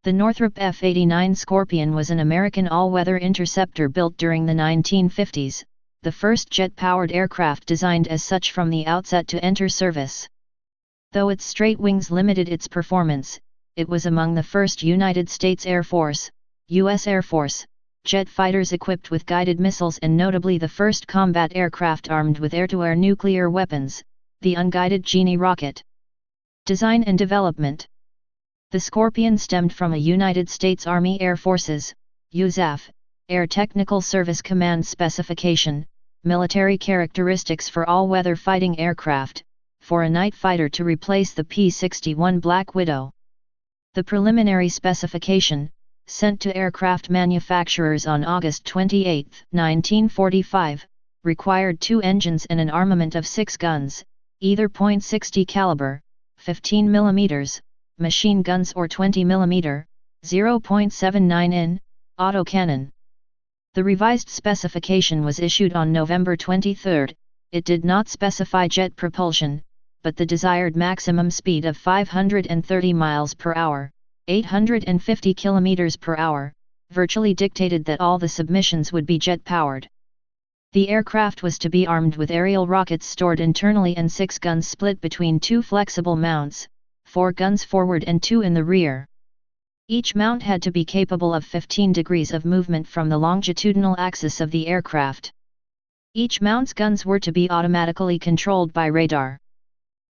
The Northrop F-89 Scorpion was an American all-weather interceptor built during the 1950s, the first jet-powered aircraft designed as such from the outset to enter service. Though its straight wings limited its performance, it was among the first United States Air Force, U.S. Air Force, jet fighters equipped with guided missiles and notably the first combat aircraft armed with air-to-air nuclear weapons, the unguided Genie rocket. Design and development. The Scorpion stemmed from a United States Army Air Forces, USAF, Air Technical Service Command specification, military characteristics for all-weather fighting aircraft, for a night fighter to replace the P-61 Black Widow. The preliminary specification, sent to aircraft manufacturers on August 28, 1945, required 2 engines and an armament of 6 guns, either .60 caliber, 15 mm, machine guns or 20 mm, 0.79 in, autocannon. The revised specification was issued on November 23. It did not specify jet propulsion, but the desired maximum speed of 530 miles per hour, 850 kilometers per hour, virtually dictated that all the submissions would be jet-powered. The aircraft was to be armed with aerial rockets stored internally and 6 guns split between 2 flexible mounts, 4 guns forward and 2 in the rear. Each mount had to be capable of 15 degrees of movement from the longitudinal axis of the aircraft. Each mount's guns were to be automatically controlled by radar.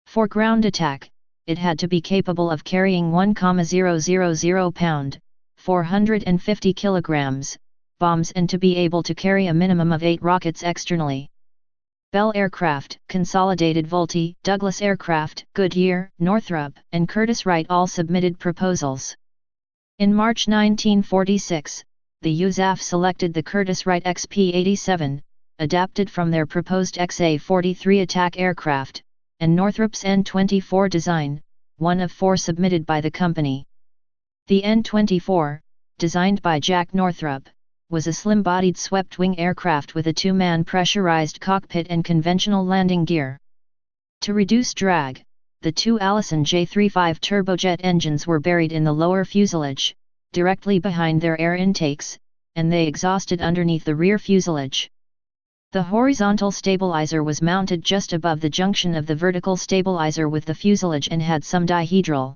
For ground attack, it had to be capable of carrying 1,000 pound, 450 kilograms, bombs and to be able to carry a minimum of 8 rockets externally. Bell Aircraft, Consolidated Vultee, Douglas Aircraft, Goodyear, Northrop, and Curtiss-Wright all submitted proposals. In March 1946, the USAF selected the Curtiss-Wright XP-87, adapted from their proposed XA-43 attack aircraft, and Northrop's N-24 design, one of 4 submitted by the company. The N-24, designed by Jack Northrop, was a slim-bodied swept-wing aircraft with a 2-man pressurized cockpit and conventional landing gear. To reduce drag, the 2 Allison J-35 turbojet engines were buried in the lower fuselage, directly behind their air intakes, and they exhausted underneath the rear fuselage. The horizontal stabilizer was mounted just above the junction of the vertical stabilizer with the fuselage and had some dihedral.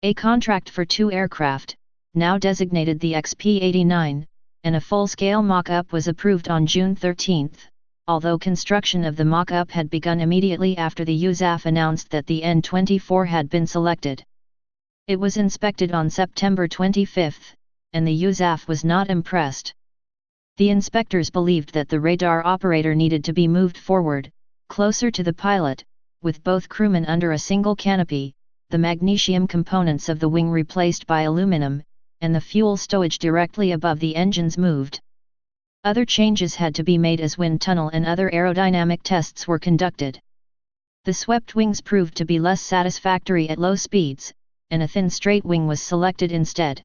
A contract for 2 aircraft, now designated the XP-89, and a full-scale mock-up was approved on June 13, although construction of the mock-up had begun immediately after the USAF announced that the N-24 had been selected. It was inspected on September 25, and the USAF was not impressed. The inspectors believed that the radar operator needed to be moved forward, closer to the pilot, with both crewmen under a single canopy, the magnesium components of the wing replaced by aluminum, and the fuel stowage directly above the engines moved. Other changes had to be made as wind tunnel and other aerodynamic tests were conducted. The swept wings proved to be less satisfactory at low speeds, and a thin straight wing was selected instead.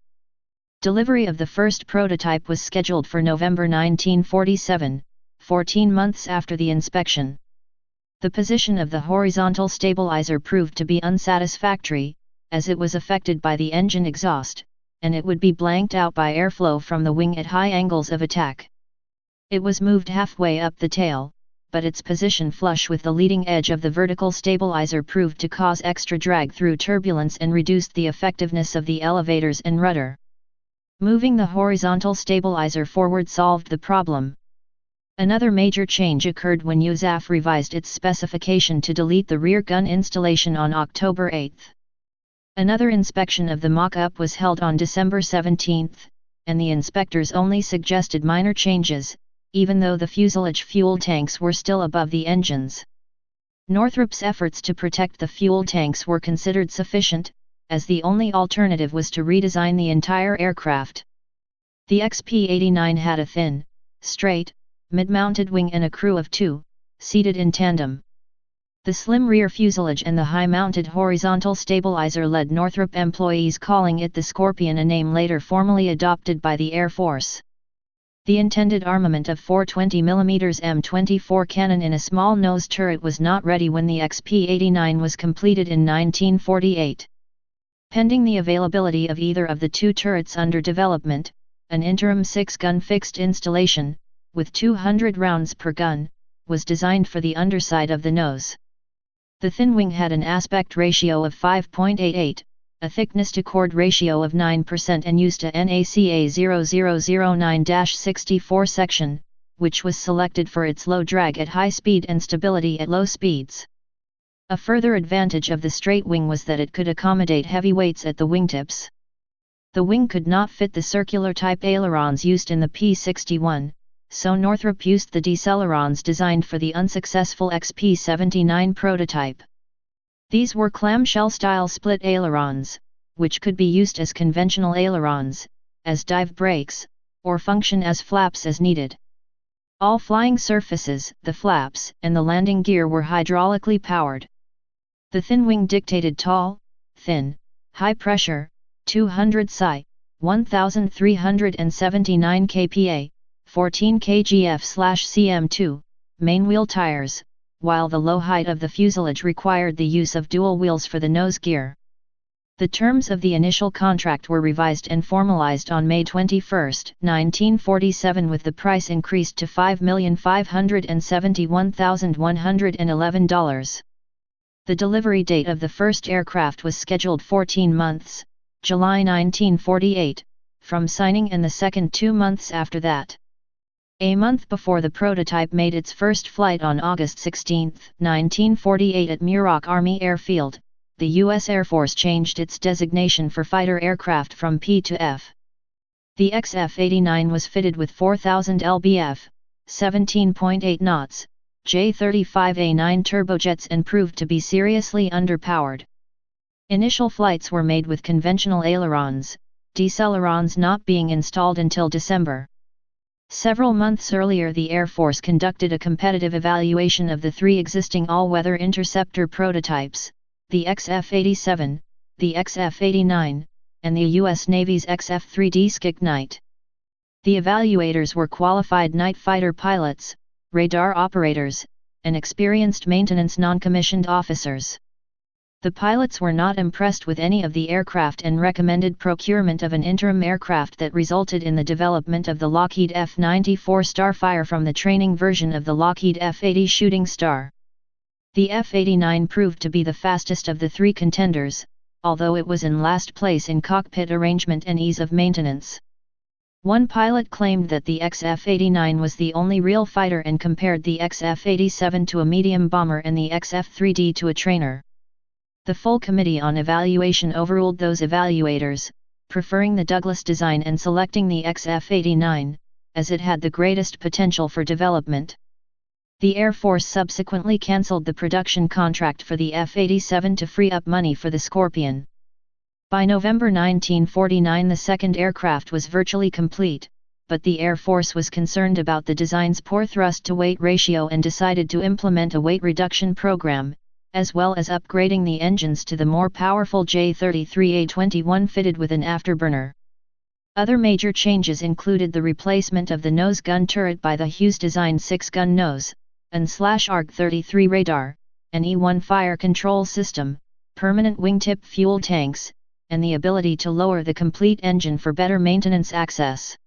Delivery of the first prototype was scheduled for November 1947, 14 months after the inspection. The position of the horizontal stabilizer proved to be unsatisfactory, as it was affected by the engine exhaust, and it would be blanked out by airflow from the wing at high angles of attack. It was moved halfway up the tail, but its position flush with the leading edge of the vertical stabilizer proved to cause extra drag through turbulence and reduced the effectiveness of the elevators and rudder. Moving the horizontal stabilizer forward solved the problem. Another major change occurred when USAF revised its specification to delete the rear gun installation on October 8. Another inspection of the mock-up was held on December 17, and the inspectors only suggested minor changes, even though the fuselage fuel tanks were still above the engines. Northrop's efforts to protect the fuel tanks were considered sufficient, as the only alternative was to redesign the entire aircraft. The XP-89 had a thin, straight, mid-mounted wing and a crew of 2, seated in tandem. The slim rear fuselage and the high-mounted horizontal stabilizer led Northrop employees calling it the Scorpion, a name later formally adopted by the Air Force. The intended armament of 4 20mm M24 cannon in a small nose turret was not ready when the XP-89 was completed in 1948. Pending the availability of either of the two turrets under development, an interim 6-gun fixed installation, with 200 rounds per gun, was designed for the underside of the nose. The thin wing had an aspect ratio of 5.88, a thickness-to-chord ratio of 9% and used a NACA 0009-64 section, which was selected for its low drag at high speed and stability at low speeds. A further advantage of the straight wing was that it could accommodate heavy weights at the wingtips. The wing could not fit the circular type ailerons used in the P-61, so Northrop used the decelelerons designed for the unsuccessful XP-79 prototype. These were clamshell-style split ailerons, which could be used as conventional ailerons, as dive brakes, or function as flaps as needed. All flying surfaces, the flaps, and the landing gear were hydraulically powered. The thin wing dictated tall, thin, high pressure, 200 psi, 1379 kPa, 14 kgf/cm2, main wheel tires, while the low height of the fuselage required the use of dual wheels for the nose gear. The terms of the initial contract were revised and formalized on May 21, 1947, with the price increased to $5,571,111. The delivery date of the first aircraft was scheduled 14 months, July 1948, from signing, and the second 2 months after that. A month before the prototype made its first flight on August 16, 1948 at Muroc Army Airfield, the U.S. Air Force changed its designation for fighter aircraft from P to F. The XF-89 was fitted with 4,000 lbf, 17.8 knots, J-35A9 turbojets and proved to be seriously underpowered. Initial flights were made with conventional ailerons, decelelerons not being installed until December. Several months earlier, the Air Force conducted a competitive evaluation of the 3 existing all-weather interceptor prototypes, the XF-87, the XF-89, and the U.S. Navy's XF-3D Skik Knight. The evaluators were qualified night fighter pilots, radar operators, and experienced maintenance non-commissioned officers. The pilots were not impressed with any of the aircraft and recommended procurement of an interim aircraft that resulted in the development of the Lockheed F-94 Starfire from the training version of the Lockheed F-80 Shooting Star. The F-89 proved to be the fastest of the 3 contenders, although it was in last place in cockpit arrangement and ease of maintenance. One pilot claimed that the XF-89 was the only real fighter and compared the XF-87 to a medium bomber and the XF-3D to a trainer. The full committee on evaluation overruled those evaluators, preferring the Douglas design and selecting the XF-89, as it had the greatest potential for development. The Air Force subsequently cancelled the production contract for the F-87 to free up money for the Scorpion. By November 1949 the second aircraft was virtually complete, but the Air Force was concerned about the design's poor thrust-to-weight ratio and decided to implement a weight reduction program, as well as upgrading the engines to the more powerful J-33A-21 fitted with an afterburner. Other major changes included the replacement of the nose gun turret by the Hughes-designed 6-gun nose, an /ARC-33 radar, an E-1 fire control system, permanent wingtip fuel tanks, and the ability to lower the complete engine for better maintenance access.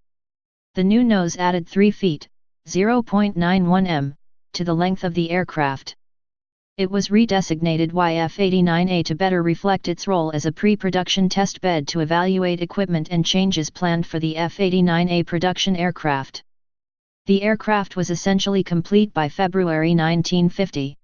The new nose added 3 feet, 0.91 m, to the length of the aircraft. It was redesignated YF-89A to better reflect its role as a pre-production test bed to evaluate equipment and changes planned for the F-89A production aircraft. The aircraft was essentially complete by February 1950.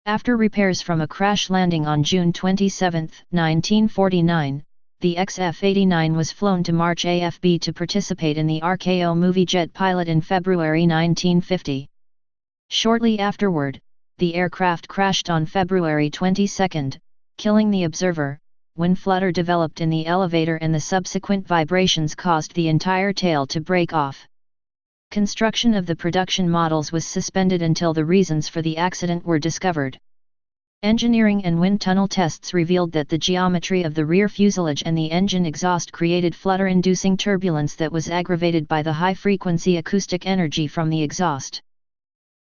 After repairs from a crash landing on June 27, 1949, the XF-89 was flown to March AFB to participate in the RKO movie Jet Pilot in February 1950. Shortly afterward, the aircraft crashed on February 22, killing the observer, when flutter developed in the elevator and the subsequent vibrations caused the entire tail to break off. Construction of the production models was suspended until the reasons for the accident were discovered. Engineering and wind tunnel tests revealed that the geometry of the rear fuselage and the engine exhaust created flutter-inducing turbulence that was aggravated by the high-frequency acoustic energy from the exhaust.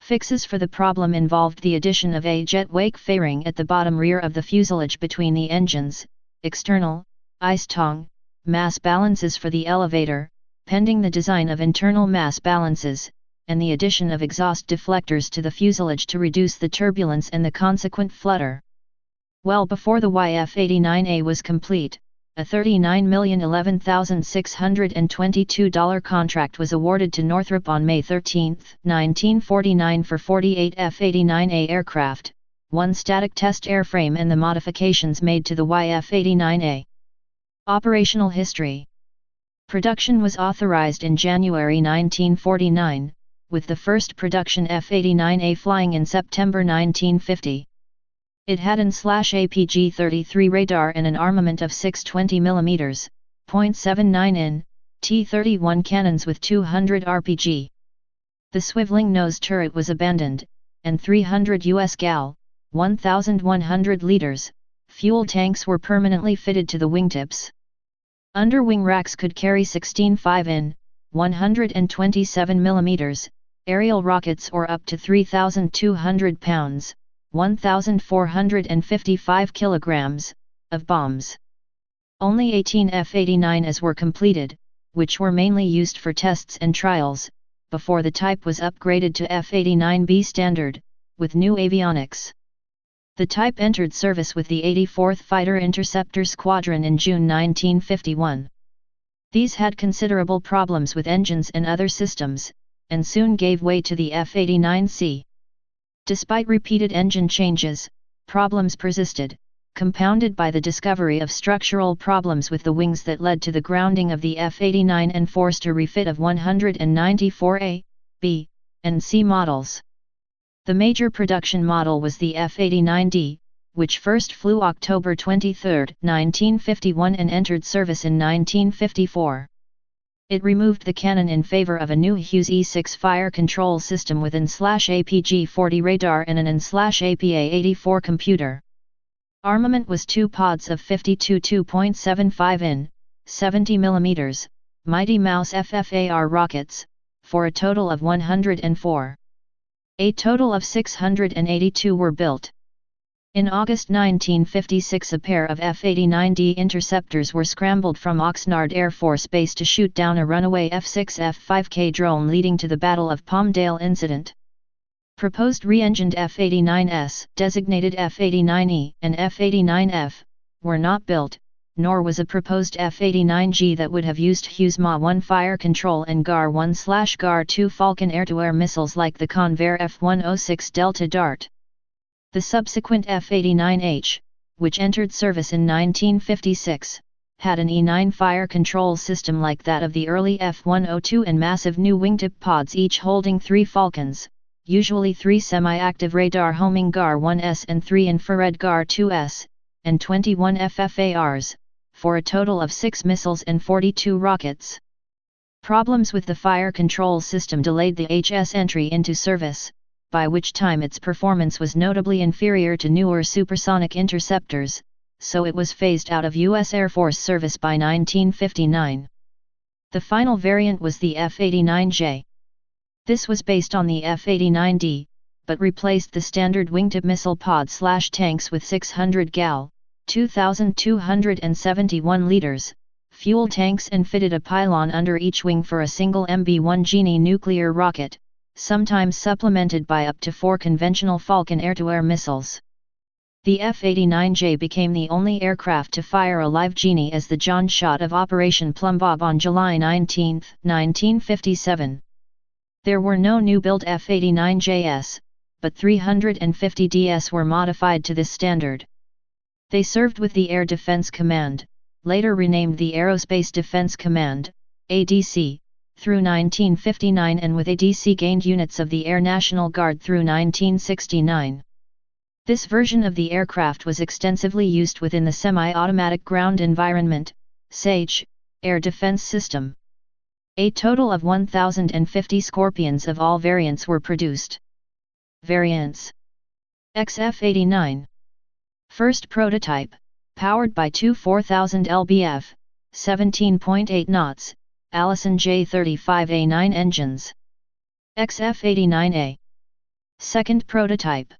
Fixes for the problem involved the addition of a jet wake fairing at the bottom rear of the fuselage between the engines, external, Eistong, mass balances for the elevator, pending the design of internal mass balances, and the addition of exhaust deflectors to the fuselage to reduce the turbulence and the consequent flutter. Well before the YF-89A was complete, a $39,011,622 contract was awarded to Northrop on May 13, 1949 for 48 F-89A aircraft, one static test airframe and the modifications made to the YF-89A. Operational history. Production was authorized in January 1949, with the first production F-89A flying in September 1950. It had an /APG-33 radar and an armament of 620 mm, .79 in, T-31 cannons with 200 RPG. The swiveling nose turret was abandoned, and 300 US gal, 1,100 liters, fuel tanks were permanently fitted to the wingtips. Underwing racks could carry 16 5 in, 127 mm, aerial rockets or up to 3,200 pounds, 1,455 kilograms, of bombs. Only 18 F-89s were completed, which were mainly used for tests and trials, before the type was upgraded to F-89B standard, with new avionics. The type entered service with the 84th Fighter Interceptor Squadron in June 1951. These had considerable problems with engines and other systems, and soon gave way to the F-89C. Despite repeated engine changes, problems persisted, compounded by the discovery of structural problems with the wings that led to the grounding of the F-89 and forced a refit of 194A, B, and C models. The major production model was the F-89D, which first flew October 23, 1951 and entered service in 1954. It removed the cannon in favor of a new Hughes E6 fire control system with an /APG-40 radar and an /APA-84 computer. Armament was two pods of 52 2.75 in, 70 mm, Mighty Mouse FFAR rockets, for a total of 104. A total of 682 were built. In August 1956 a pair of F-89D interceptors were scrambled from Oxnard Air Force Base to shoot down a runaway F-6F-5K drone, leading to the Battle of Palmdale incident. Proposed re-engined F-89S, designated F-89E and F-89F, were not built, nor was a proposed F-89G that would have used Hughes Ma-1 fire control and GAR-1/GAR-2 Falcon air-to-air missiles like the Convair F-106 Delta Dart. The subsequent F-89H, which entered service in 1956, had an E9 fire control system like that of the early F-102 and massive new wingtip pods, each holding 3 Falcons, usually 3 semi-active radar homing GAR-1S and 3 infrared GAR-2S, and 21 FFARs, for a total of 6 missiles and 42 rockets. Problems with the fire control system delayed the HS entry into service, by which time its performance was notably inferior to newer supersonic interceptors, so it was phased out of U.S. Air Force service by 1959. The final variant was the F-89J. This was based on the F-89D, but replaced the standard wingtip missile pod/tanks with 600 gal, 2,271 liters, fuel tanks and fitted a pylon under each wing for a single MB-1 Genie nuclear rocket, sometimes supplemented by up to 4 conventional Falcon air-to-air missiles. The F-89J became the only aircraft to fire a live Genie as the John shot of Operation Plumbob on July 19, 1957. There were no new-built F-89JS, but 350 DS were modified to this standard. They served with the Air Defense Command, later renamed the Aerospace Defense Command, ADC, through 1959, and with ADC gained units of the Air National Guard through 1969. This version of the aircraft was extensively used within the Semi-Automatic Ground Environment, SAGE, air defense system. A total of 1,050 Scorpions of all variants were produced. Variants: XF-89. First prototype, powered by two 4000 lbf, 17.8 knots, Allison J35A9 engines. XF-89A. Second prototype.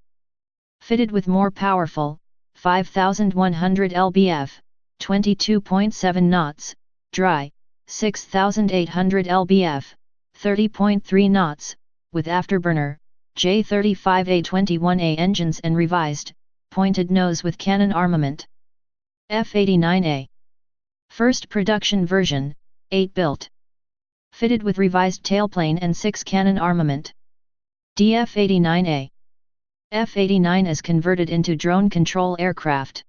Fitted with more powerful, 5100 lbf, 22.7 knots, dry, 6,800 lbf, 30.3 knots, with afterburner, J-35A-21A engines and revised, pointed nose with cannon armament. F-89A. First production version, 8 built. Fitted with revised tailplane and 6 cannon armament. DF-89A. F-89 is converted into drone control aircraft.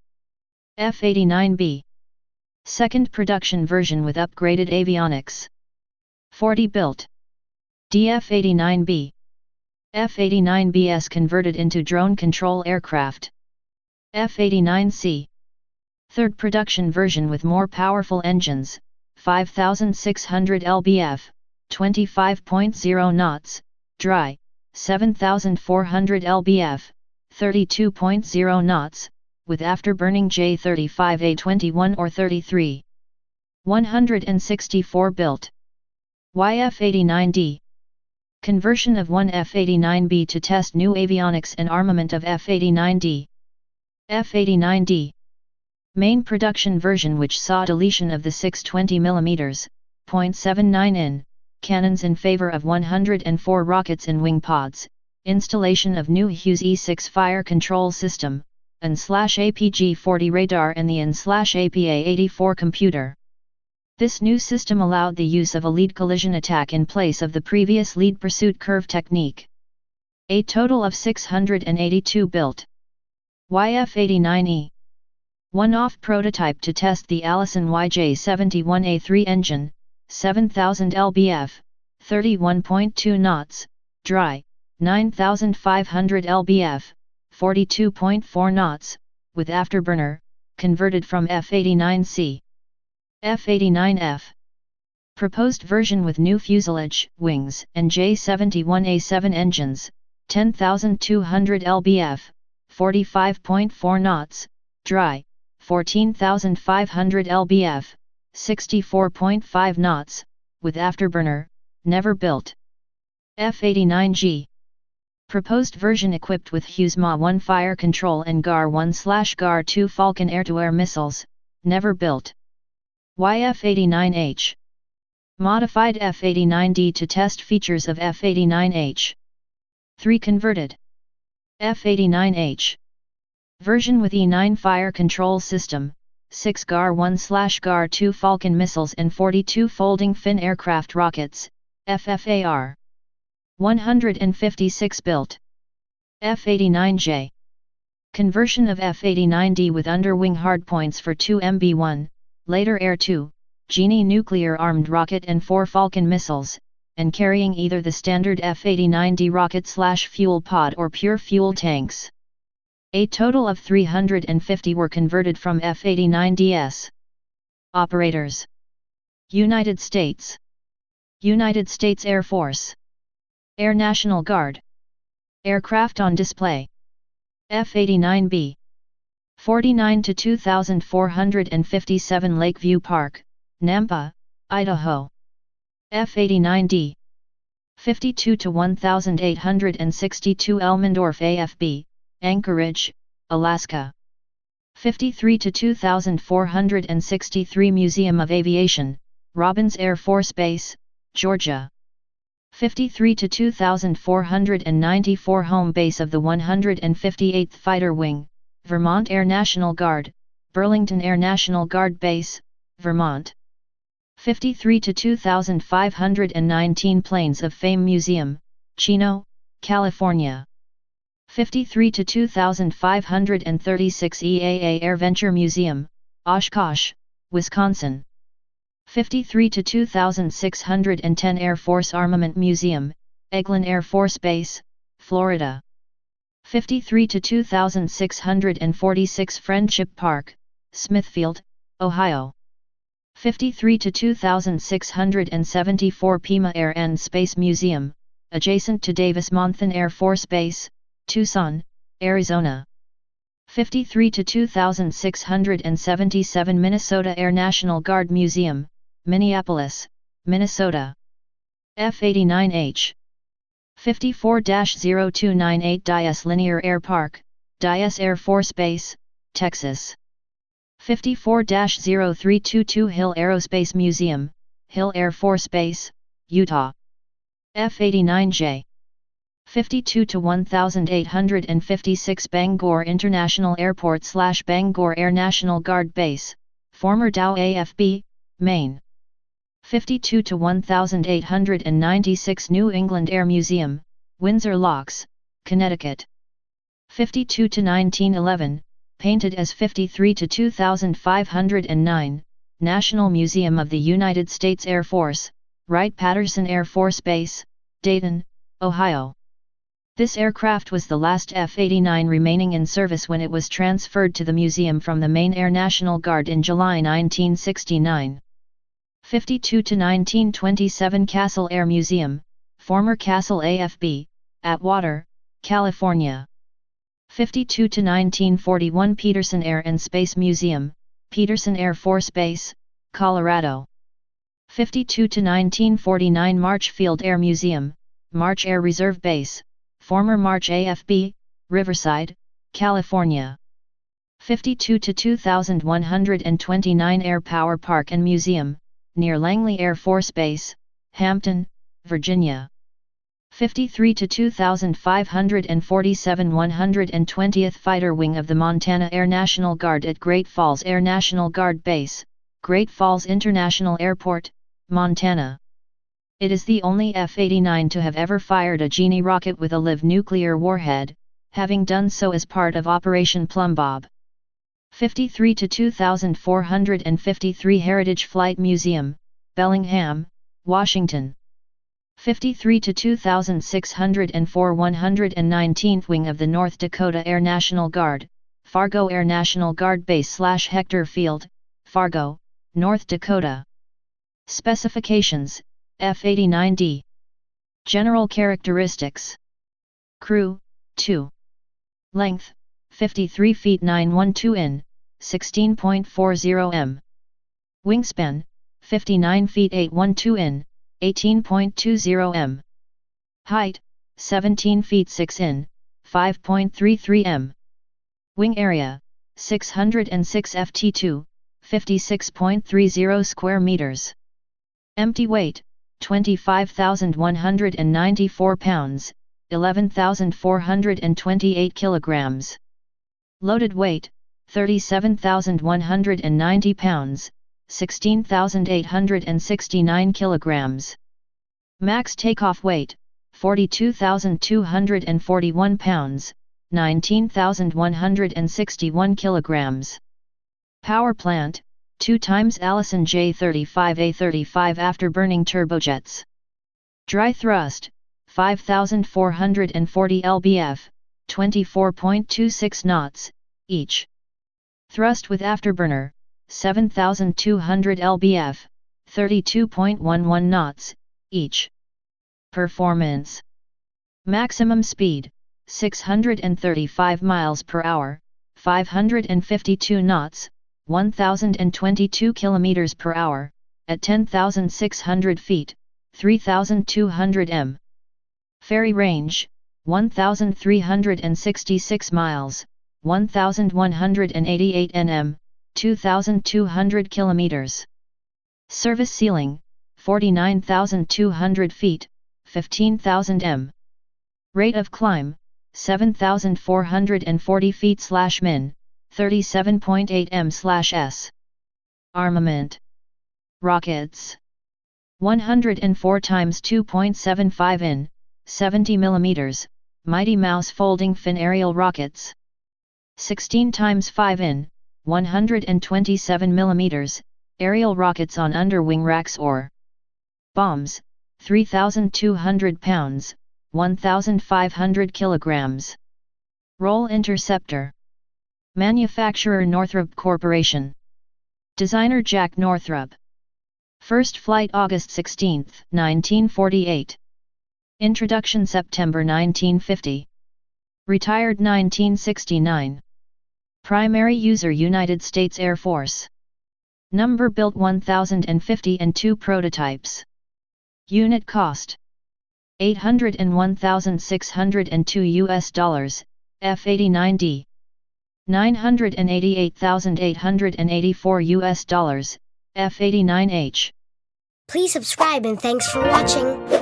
F-89B. Second production version with upgraded avionics. 40 built. DF-89B. F-89BS converted into drone control aircraft. F-89C. Third production version with more powerful engines, 5,600 lbf, 25.0 knots, dry, 7,400 lbf, 32.0 knots, with afterburning J-35A-21 or 33. 164 built. YF-89D. Conversion of one F-89B to test new avionics and armament of F-89D. F-89D. Main production version which saw deletion of the 620mm, .79 in, cannons in favor of 104 rockets in wing pods, installation of new Hughes E6 fire control system, AN/APG-40 radar and the AN/APA-84 computer. This new system allowed the use of a lead collision attack in place of the previous lead pursuit curve technique. A total of 682 built. YF-89E. One-off prototype to test the Allison YJ-71A3 engine, 7,000 lbf, 31.2 knots, dry, 9,500 lbf, 42.4 knots, with afterburner, converted from F-89C. F-89F. Proposed version with new fuselage, wings, and J-71A7 engines, 10,200 lbf, 45.4 knots, dry, 14,500 lbf, 64.5 knots, with afterburner, never built. F-89G. Proposed version equipped with Hughes Ma-1 fire control and GAR-1/GAR-2 Falcon air-to-air missiles, never built. YF-89H. Modified F-89D to test features of F-89H. 3 converted. F-89H. Version with E9 fire control system, 6 GAR-1/GAR-2 Falcon missiles and 42 folding fin aircraft rockets, FFAR. 156 built. F-89J. Conversion of F-89D with underwing hardpoints for 2 MB-1, later Air 2, Genie nuclear-armed rocket and 4 Falcon missiles, and carrying either the standard F-89D rocket/fuel pod or pure fuel tanks. A total of 350 were converted from F-89DS. Operators. United States. United States Air Force. Air National Guard. Aircraft on display. F-89B. 49 to 2457 Lakeview Park, Nampa, Idaho. F-89D. 52 to 1862 Elmendorf AFB, Anchorage, Alaska. 53 to 2463 Museum of Aviation, Robbins Air Force Base, Georgia. 53 to 2494 Home Base of the 158th Fighter Wing, Vermont Air National Guard, Burlington Air National Guard Base, Vermont. 53 to 2519 Planes of Fame Museum, Chino, California. 53 to 2536 EAA Air Venture Museum, Oshkosh, Wisconsin. 53 to 2610 Air Force Armament Museum, Eglin Air Force Base, Florida. 53 to 2646 Friendship Park, Smithfield, Ohio. 53 to 2674 Pima Air and Space Museum, adjacent to Davis-Monthan Air Force Base, Tucson, Arizona. 53 to 2677 Minnesota Air National Guard Museum, Minneapolis, Minnesota. F-89H. 54-0298 Dyess Linear Air Park, Dyess Air Force Base, Texas. 54-0322 Hill Aerospace Museum, Hill Air Force Base, Utah. F-89J. 52-1856 Bangor International Airport / Bangor Air National Guard Base, former Dow AFB, Maine. 52-1896 New England Air Museum, Windsor Locks, Connecticut. 52-1911, painted as 53-2509, National Museum of the United States Air Force, Wright-Patterson Air Force Base, Dayton, Ohio. This aircraft was the last F-89 remaining in service when it was transferred to the museum from the Maine Air National Guard in July 1969. 52-1927 Castle Air Museum, former Castle AFB, Atwater, California. 52-1941 Peterson Air and Space Museum, Peterson Air Force Base, Colorado. 52-1949 March Field Air Museum, March Air Reserve Base, former March AFB, Riverside, California. 52-2129 Air Power Park and Museum, near Langley Air Force Base, Hampton, Virginia. 53-2547 120th Fighter Wing of the Montana Air National Guard at Great Falls Air National Guard Base, Great Falls International Airport, Montana. It is the only F-89 to have ever fired a Genie rocket with a live nuclear warhead, having done so as part of Operation Plumbob. 53-2453 Heritage Flight Museum, Bellingham, Washington. 53-2604 119th Wing of the North Dakota Air National Guard, Fargo Air National Guard Base / Hector Field, Fargo, North Dakota. Specifications, F-89D. General characteristics. Crew, 2. Length, 53 feet 912 in, 16.40 m. Wingspan, 59 feet 812 in, 18.20 m. Height, 17 feet 6 in, 5.33 m. Wing area, 606 ft2, 56.30 square meters. Empty weight, 25,194 pounds, 11,428 kilograms. Loaded weight, 37,190 pounds, 16,869 kilograms. Max takeoff weight, 42,241 pounds, 19,161 kilograms. Power plant, 2 times Allison J35A35 afterburning turbojets. Dry thrust, 5,440 lbf, 24.26 knots, each. Thrust with afterburner, 7,200 lbf, 32.11 knots, each. Performance. Maximum speed, 635 miles per hour, 552 knots, 1,022 kilometers per hour, at 10,600 feet, 3,200 m. Ferry range, 1,366 miles, 1,188 nm, 2,200 kilometers. Service ceiling, 49,200 feet, 15,000 m. Rate of climb, 7,440 feet / min, 37.8 m/s. Armament. Rockets. 104 times 2.75 in, 70 mm, Mighty Mouse folding fin aerial rockets. 16 times 5 in, 127 mm, aerial rockets on underwing racks or bombs, 3,200 pounds, 1,500 kilograms. Roll interceptor. Manufacturer Northrop Corporation. Designer Jack Northrop. First flight August 16, 1948. Introduction September 1950. Retired 1969. Primary user United States Air Force. Number built 1050 and 2 prototypes. Unit cost $801,602 US, F-89D. $988,884 US, F89H. Please subscribe and thanks for watching.